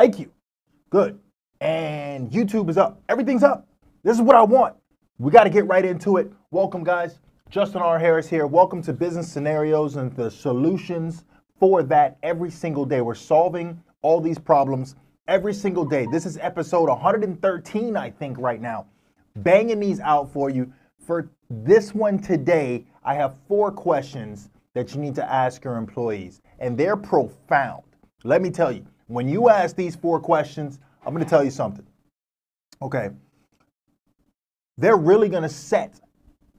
Thank you. Good. And YouTube is up. Everything's up. This is what I want. We got to get right into it. Welcome, guys. Justin R. Harris here. Welcome to Business Scenarios and the solutions for that every single day. We're solving all these problems every single day. This is episode 113, I think, right now. Banging these out for you. For this one today, I have 4 questions that you need to ask your employees, and they're profound. Let me tell you, when you ask these 4 questions, I'm going to tell you something. Okay. They're really going to set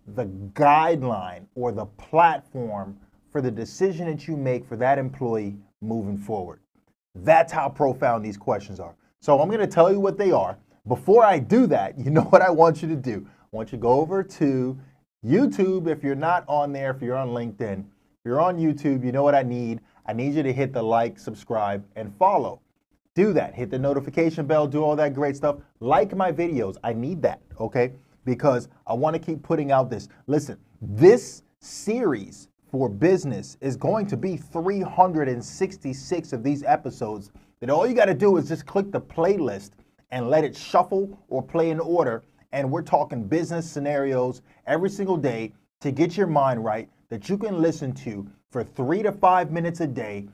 the guideline or the platform for the decision that you make for that employee moving forward. That's how profound these questions are. So I'm going to tell you what they are. Before I do that, you know what I want you to do? I want you to go over to YouTube if you're not on there, if you're on LinkedIn. If you're on YouTube, you know what I need. I need you to hit the like, subscribe, and follow. Do that. Hit the notification bell, do all that great stuff. Like my videos. I need that, okay? Because I want to keep putting out this. Listen, this series for business is going to be 366 of these episodes that all you got to do is just click the playlist and let it shuffle or play in order. And we're talking business scenarios every single day to get your mind right that you can listen to for 3 to 5 minutes a day.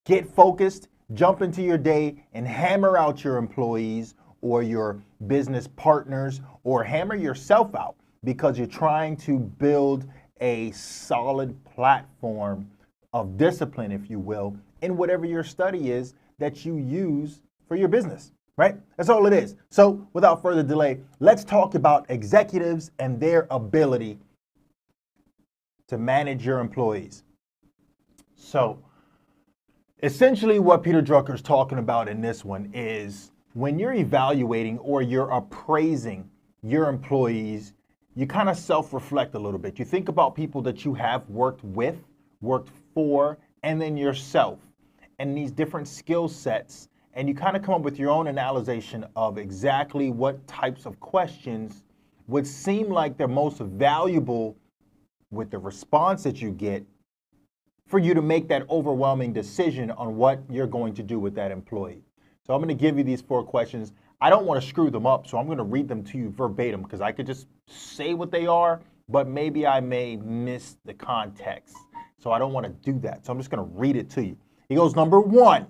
Get focused, jump into your day, and hammer out your employees or your business partners, or hammer yourself out because you're trying to build a solid platform of discipline, if you will, in whatever your study is that you use for your business, right? That's all it is. So without further delay, let's talk about executives and their ability to manage your employees. So essentially what Peter Drucker is talking about in this one is when you're evaluating or you're appraising your employees, you kind of self-reflect a little bit. You think about people that you have worked with, worked for, and then yourself, and these different skill sets, and you kind of come up with your own analysis of exactly what types of questions would seem like they're most valuable with the response that you get for you to make that overwhelming decision on what you're going to do with that employee. So I'm going to give you these 4 questions. I don't want to screw them up, so I'm going to read them to you verbatim because I could just say what they are, but maybe I may miss the context. So I don't want to do that. So I'm just going to read it to you. He goes, number 1,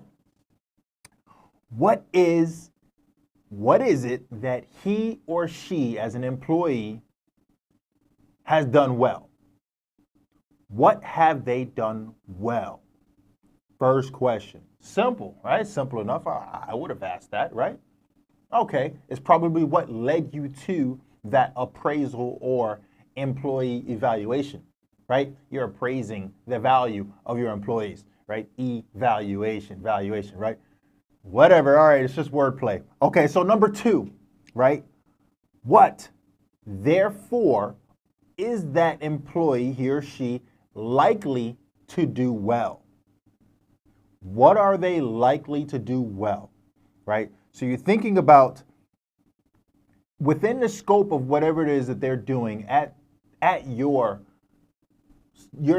what is it that he or she as an employee has done well? What have they done well? First question. Simple, right? Simple enough. I would have asked that, right? Okay. It's probably what led you to that appraisal or employee evaluation, right? You're appraising the value of your employees, right? Evaluation, valuation, right? Whatever. All right. It's just wordplay. Okay. So number 2, right? What, therefore, is that employee, he or she, likely to do well? What are they likely to do well, right? So you're thinking about within the scope of whatever it is that they're doing at your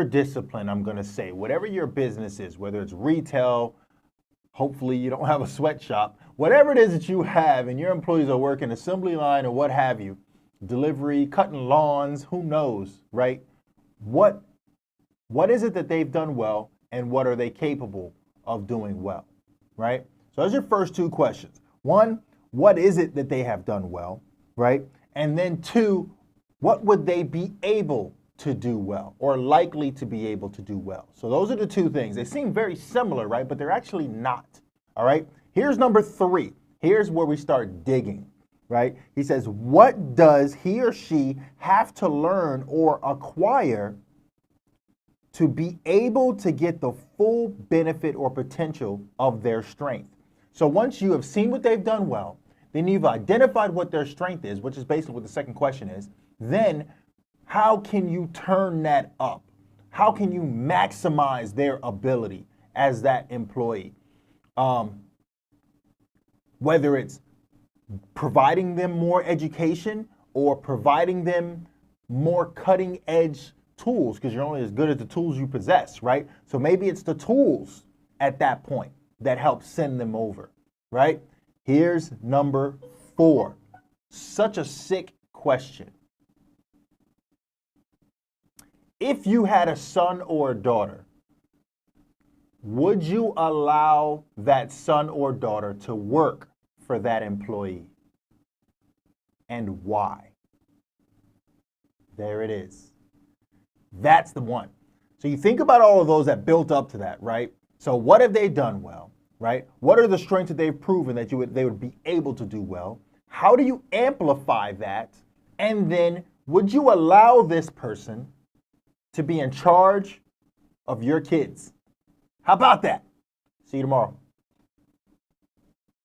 discipline, I'm going to say, whatever your business is, whether it's retail, hopefully you don't have a sweatshop, whatever it is that you have and your employees are working assembly line or what have you, delivery, cutting lawns, who knows, right? What is it that they've done well and what are they capable of doing well, right? So those are your first 2 questions. 1, what is it that they have done well, right? And then 2, what would they be able to do well or likely to be able to do well? So those are the 2 things. They seem very similar, right? But they're actually not, all right? Here's number 3. Here's where we start digging, right? He says, what does he or she have to learn or acquire to be able to get the full benefit or potential of their strength? So once you have seen what they've done well, then you've identified what their strength is, which is basically what the second question is, then how can you turn that up? How can you maximize their ability as that employee? Whether it's providing them more education or providing them more cutting edge tools, because you're only as good as the tools you possess, right? So maybe it's the tools at that point that help send them over, right? Here's number 4. Such a sick question. If you had a son or a daughter, would you allow that son or daughter to work for that employee? And why? There it is. That's the one. So you think about all of those that built up to that, right? So what have they done well, right? What are the strengths that they've proven that they would be able to do well? How do you amplify that? And then would you allow this person to be in charge of your kids? How about that? See you tomorrow.